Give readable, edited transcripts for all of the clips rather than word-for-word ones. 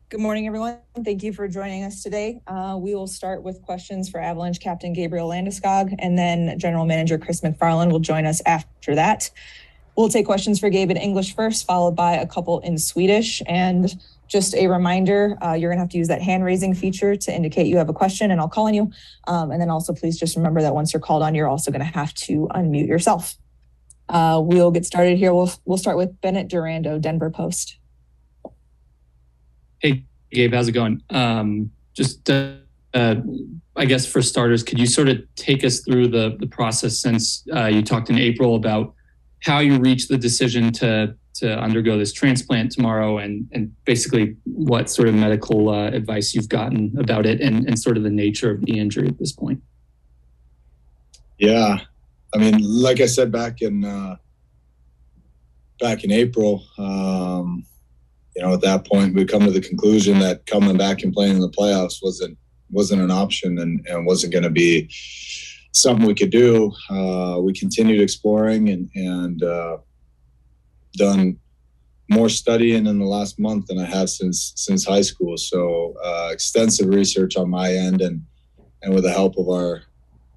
Good morning, everyone. Thank you for joining us today. We will start with questions for Avalanche captain Gabriel Landeskog, and then general manager Chris MacFarland will join us after that. We'll take questions for Gabe in English first, followed by a couple in Swedish. And just a reminder, you're going to have to use that hand raising feature to indicate you have a question, and I'll call on you. And then also please just remember that once you're called on, you're also going to have to unmute yourself. We'll get started here. We'll start with Bennett Durando, Denver Post. Hey, Gabe, how's it going? I guess for starters, could you sort of take us through the process since you talked in April about how you reached the decision to undergo this transplant tomorrow and basically what sort of medical advice you've gotten about it and sort of the nature of the injury at this point? Yeah. I mean, like I said back in April, at that point we come to the conclusion that coming back and playing in the playoffs wasn't an option and wasn't going to be something we could do. We continued exploring and done more studying in the last month than I have since high school. So extensive research on my end and with the help of our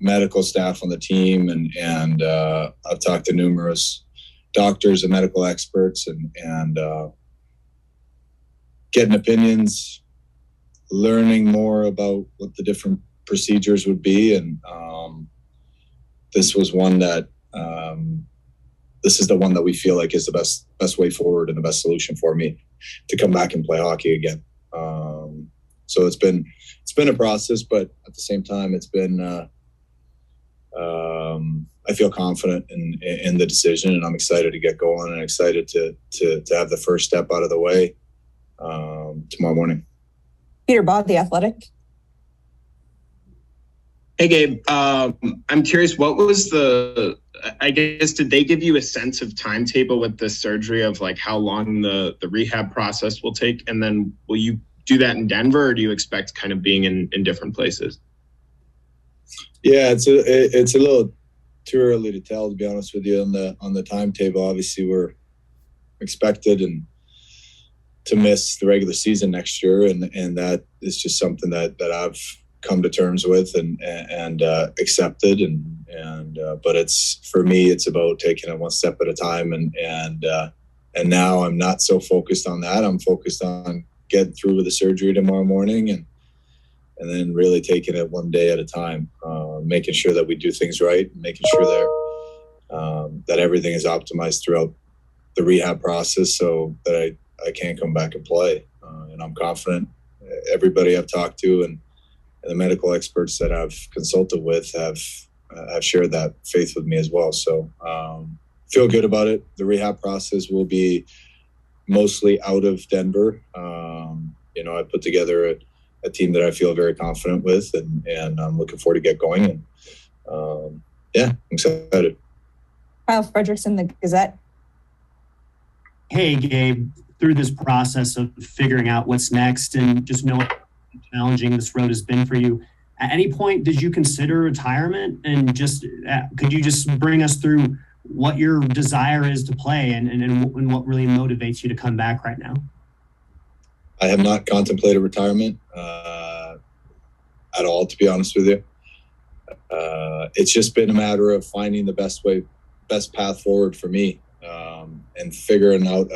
medical staff on the team and I've talked to numerous doctors and medical experts and getting opinions, learning more about what the different procedures would be. And this was one that this is the one that we feel like is the best way forward and the best solution for me to come back and play hockey again. So it's been a process, but at the same time, it's been I feel confident in the decision, and I'm excited to get going and excited to have the first step out of the way tomorrow morning. Peter Baugh, The Athletic. Hey, Gabe. I'm curious, what was did they give you a sense of timetable with the surgery of like how long the rehab process will take? And then will you do that in Denver, or do you expect kind of being in different places? Yeah, it's a little too early to tell, to be honest with you, on the timetable. Obviously, we're expected to miss the regular season next year, and that is just something that I've come to terms with and accepted, but it's, for me, it's about taking it one step at a time, and now I'm not so focused on that. I'm focused on getting through with the surgery tomorrow morning and then really taking it one day at a time, making sure that we do things right, making sure that everything is optimized throughout the rehab process so that I can come back and play. And I'm confident. Everybody I've talked to and the medical experts that I've consulted with have shared that faith with me as well. So feel good about it. The rehab process will be mostly out of Denver. I put together a team that I feel very confident with, and I'm looking forward to get going. And I'm excited. Kyle Fredrickson, The Gazette. Hey, Gabe, through this process of figuring out what's next and just knowing how challenging this road has been for you, at any point did you consider retirement? And just could you just bring us through what your desire is to play and what really motivates you to come back right now? I have not contemplated retirement at all, to be honest with you. It's just been a matter of finding the best path forward for me, and figuring out,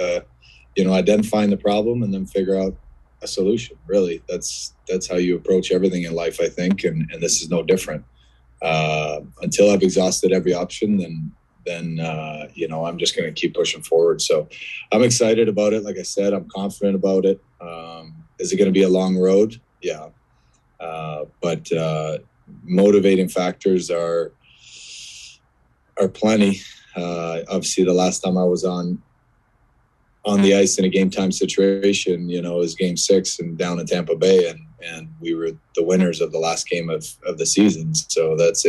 identifying the problem and then figure out a solution. Really, that's how you approach everything in life, I think, and this is no different. Until I've exhausted every option, then I'm just going to keep pushing forward. So I'm excited about it. Like I said, I'm confident about it. Is it going to be a long road? Yeah. But motivating factors are plenty. Obviously, the last time I was on the ice in a game time situation, it was Game 6 and down in Tampa Bay, and we were the winners of the last game of the season. So that's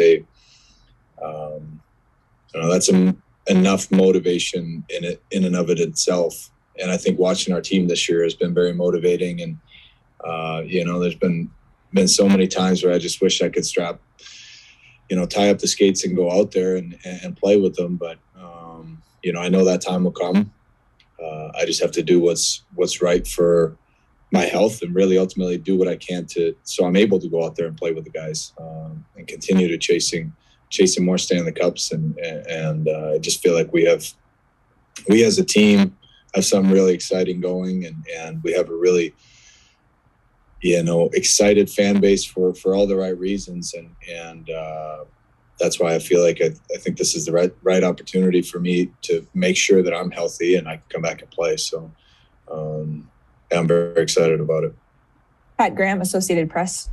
enough motivation in and of it itself. And I think watching our team this year has been very motivating. And there's been so many times where I just wish I could tie up the skates and go out there and play with them. But I know that time will come. I just have to do what's right for my health and really ultimately do what I can so I'm able to go out there and play with the guys and continue to chasing more Stanley Cups. And I just feel like we as a team have something really exciting going, and we have a really, excited fan base for all the right reasons. And that's why I feel like I think this is the right opportunity for me to make sure that I'm healthy and I can come back and play. So I'm very excited about it. Pat Graham, Associated Press.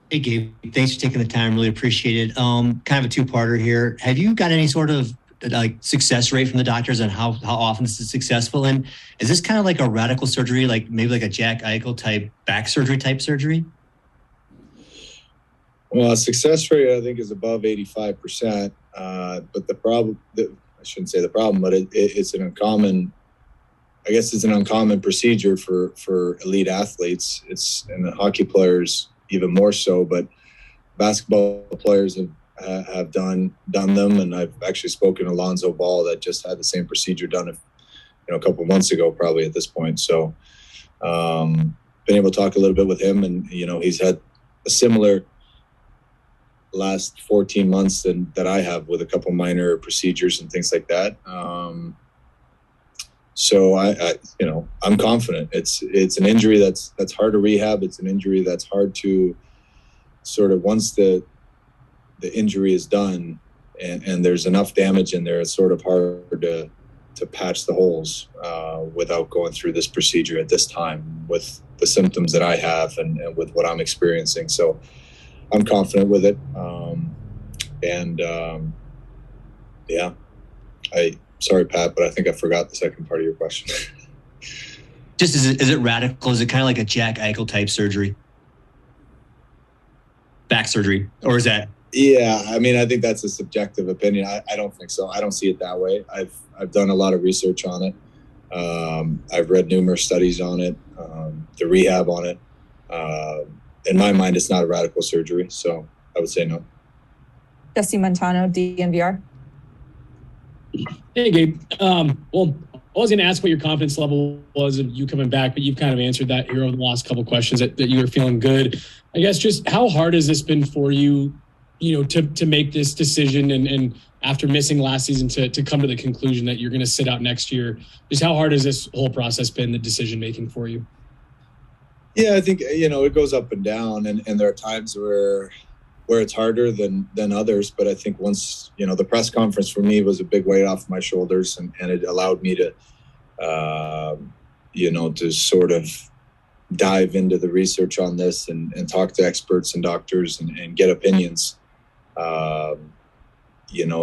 Hey, Gabe. Thanks for taking the time. Really appreciate it. Kind of a two-parter here. Have you got any sort of success rate from the doctors on how often this is successful? And is this kind of like a radical surgery, like maybe like a Jack Eichel type back surgery type surgery? Well, success rate I think is above 85%. But the problem, I shouldn't say the problem, but it's an uncommon. I guess it's an uncommon procedure for elite athletes. And the hockey players even more so, but basketball players have done them. And I've actually spoken to Lonzo Ball that just had the same procedure done a couple months ago, probably at this point. So been able to talk a little bit with him, and he's had a similar last 14 months that I have, with a couple minor procedures and things like that. So I'm confident. It's an injury that's hard to rehab. It's an injury that's hard to sort of, once the injury is done and there's enough damage in there, it's sort of hard to patch the holes without going through this procedure at this time with the symptoms that I have and with what I'm experiencing. So I'm confident with it. Sorry, Pat, but I think I forgot the second part of your question. Just is it radical? Is it kind of like a Jack Eichel type surgery? Back surgery? Or is that? Yeah, I mean, I think that's a subjective opinion. I don't think so. I don't see it that way. I've done a lot of research on it. I've read numerous studies on it, the rehab on it. In my mind, it's not a radical surgery, so I would say no. Jesse Montano, DNVR. Hey, Gabe. Well, I was going to ask what your confidence level was of you coming back, but you've kind of answered that here over the last couple of questions that you were feeling good. I guess just how hard has this been for you, to make this decision and after missing last season to come to the conclusion that you're going to sit out next year? Just how hard has this whole process been, the decision-making for you? Yeah, I think, it goes up and down, and there are times where it's harder than others. But I think once, the press conference for me was a big weight off my shoulders, and it allowed me to, to sort of dive into the research on this and talk to experts and doctors and get opinions.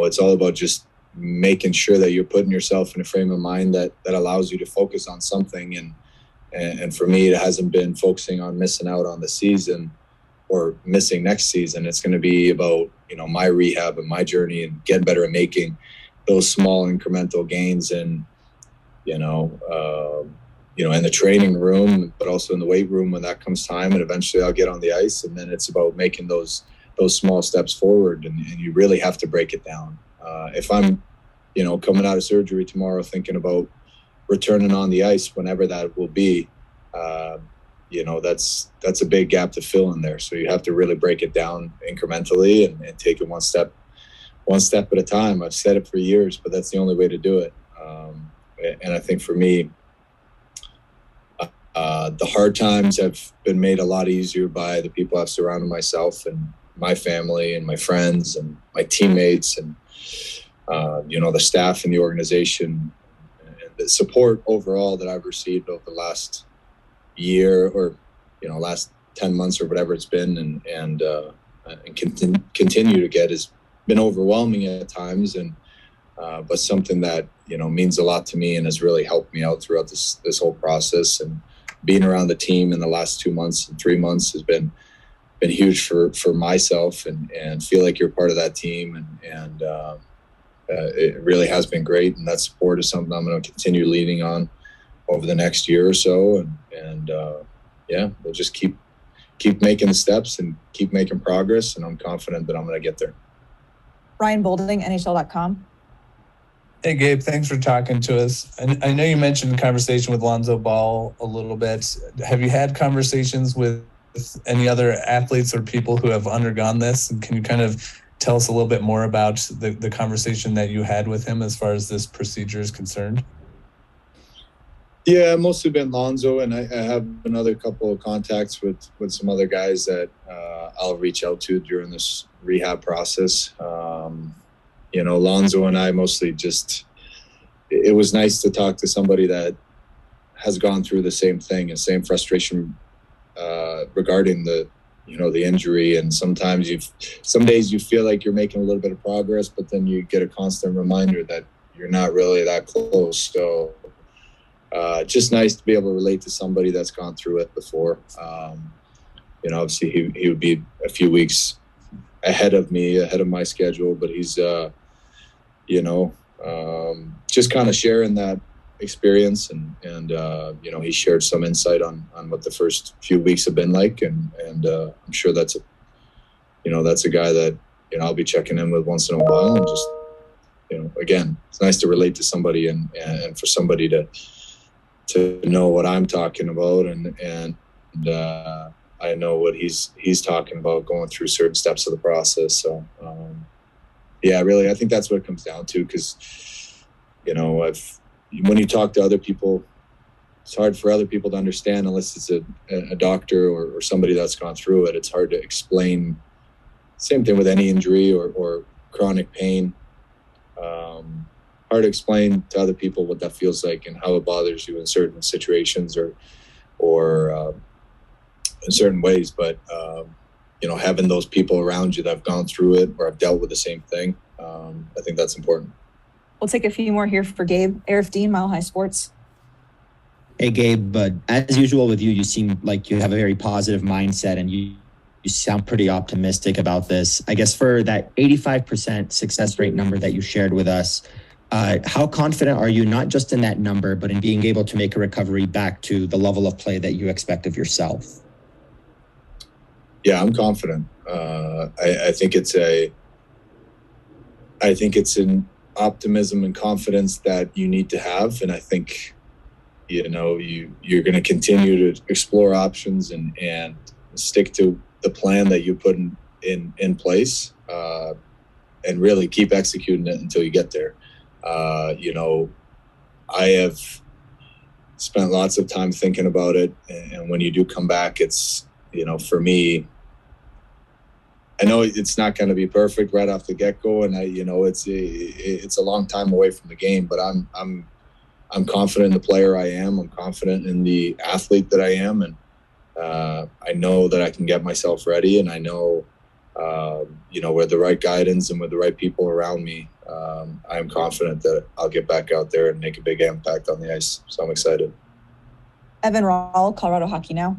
It's all about just making sure that you're putting yourself in a frame of mind that allows you to focus on something. And for me, it hasn't been focusing on missing out on the season or missing next season. It's going to be about, my rehab and my journey and getting better at making those small incremental gains in the training room, but also in the weight room when that comes time. And eventually I'll get on the ice, and then it's about making those small steps forward. And you really have to break it down. If I'm, coming out of surgery tomorrow thinking about returning on the ice whenever that will be, that's a big gap to fill in there. So you have to really break it down incrementally and take it one step at a time. I've said it for years, but that's the only way to do it. And I think for me, the hard times have been made a lot easier by the people I've surrounded myself and my family and my friends and my teammates and, the staff in the organization, and the support overall that I've received over the last year or, last 10 months or whatever it's been and continue to get has been overwhelming at times. But something that, means a lot to me and has really helped me out throughout this whole process. And being around the team in the last 2 months and 3 months has been huge for myself and feel like you're part of that team. And it really has been great. And that support is something I'm going to continue leaning on over the next year or so. And we'll just keep making the steps and keep making progress. And I'm confident that I'm going to get there. Ryan Bolding, NHL.com. Hey, Gabe, thanks for talking to us. And I know you mentioned the conversation with Lonzo Ball a little bit. Have you had conversations with any other athletes or people who have undergone this? And can you kind of tell us a little bit more about the conversation that you had with him as far as this procedure is concerned? Yeah, mostly been Lonzo, and I have another couple of contacts with some other guys that I'll reach out to during this rehab process. Lonzo and I mostly it was nice to talk to somebody that has gone through the same thing and same frustration regarding the injury. And some days you feel like you're making a little bit of progress, but then you get a constant reminder that you're not really that close. So just nice to be able to relate to somebody that's gone through it before. Obviously he would be a few weeks ahead of my schedule, but he's just kind of sharing that experience and he shared some insight on what the first few weeks have been like, and I'm sure that's a guy that I'll be checking in with once in a while, and just again, it's nice to relate to somebody and for somebody to know what I'm talking about, and I know what he's talking about going through certain steps of the process. So really, I think that's what it comes down to, because when you talk to other people, it's hard for other people to understand unless it's a doctor or somebody that's gone through it. It's hard to explain. Same thing with any injury or chronic pain. Hard to explain to other people what that feels like and how it bothers you in certain situations or in certain ways. But having those people around you that have gone through it or have dealt with the same thing, I think that's important. We'll take a few more here for Gabe. Arif Dean, Mile High Sports. Hey, Gabe, but as usual with you, you seem like you have a very positive mindset, and you sound pretty optimistic about this. I guess for that 85% success rate number that you shared with us, how confident are you, not just in that number, but in being able to make a recovery back to the level of play that you expect of yourself? Yeah, I'm confident. I think it's an optimism and confidence that you need to have, and I think you're going to continue to explore options and stick to the plan that you put in place, and really keep executing it until you get there. I have spent lots of time thinking about it, and when you do come back, it's for me, I know it's not going to be perfect right off the get-go, and it's a long time away from the game, but I'm confident in the player I am. I'm confident in the athlete that I am, and I know that I can get myself ready, and I know with the right guidance and with the right people around me, I'm confident that I'll get back out there and make a big impact on the ice. So I'm excited. Evan Rawl, Colorado Hockey Now.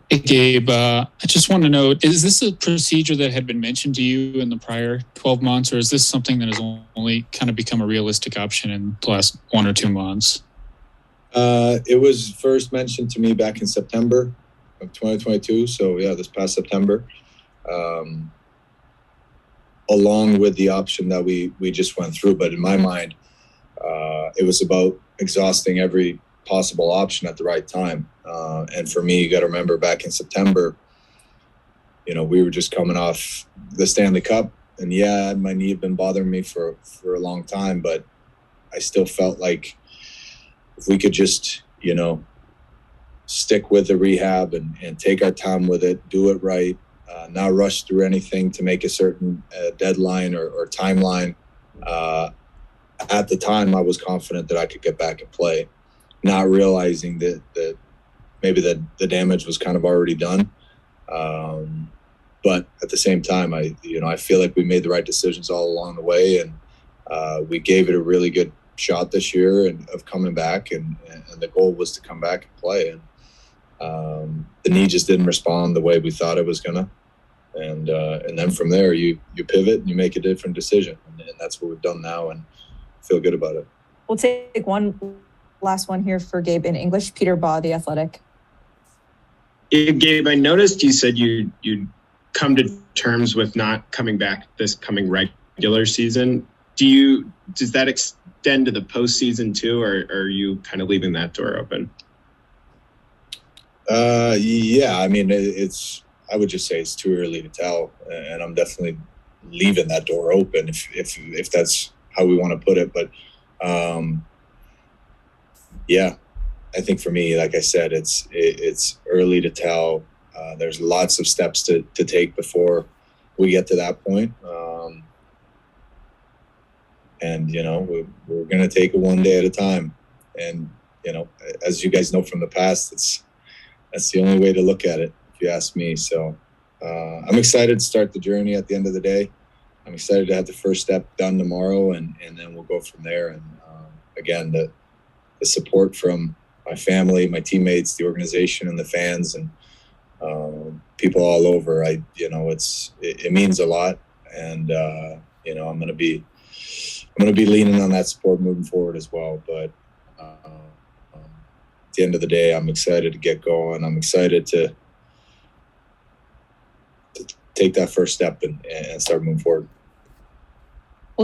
Hey, Gabe, I just want to know, is this a procedure that had been mentioned to you in the prior 12 months, or is this something that has only kind of become a realistic option in the last 1 or 2 months? It was first mentioned to me back in September of 2022. So yeah, this past September, along with the option that we just went through. But in my mind, it was about exhausting every possible option at the right time. And for me, you got to remember back in September, we were just coming off the Stanley Cup, and yeah, my knee had been bothering me for a long time, but I still felt like if we could just, stick with the rehab and take our time with it, do it right, not rush through anything to make a certain deadline or timeline. At the time, I was confident that I could get back and play, not realizing that maybe the damage was kind of already done. But at the same time, I feel like we made the right decisions all along the way, and we gave it a really good shot this year of coming back, and the goal was to come back and play. And the knee just didn't respond the way we thought it was gonna. And then from there, you pivot and you make a different decision, and that's what we've done now, and feel good about it. We'll take one last one here for Gabe in English. Peter Baugh, The Athletic. Gabe, I noticed you said you'd come to terms with not coming back this coming regular season. does that extend to the postseason too, or are you kind of leaving that door open? Yeah, I mean, I would just say it's too early to tell, and I'm definitely leaving that door open if that's how we want to put it. But yeah, I think for me, like I said, it's early to tell. There's lots of steps to take before we get to that point. And we're going to take it one day at a time. And as you guys know from the past, that's the only way to look at it, if you ask me. So I'm excited to start the journey at the end of the day. I'm excited to have the first step done tomorrow, and then we'll go from there. And again, the support from my family, my teammates, the organization, and the fans, and people all over. It means a lot, and I'm going to be leaning on that support moving forward as well. But at the end of the day, I'm excited to get going. I'm excited to take that first step and start moving forward.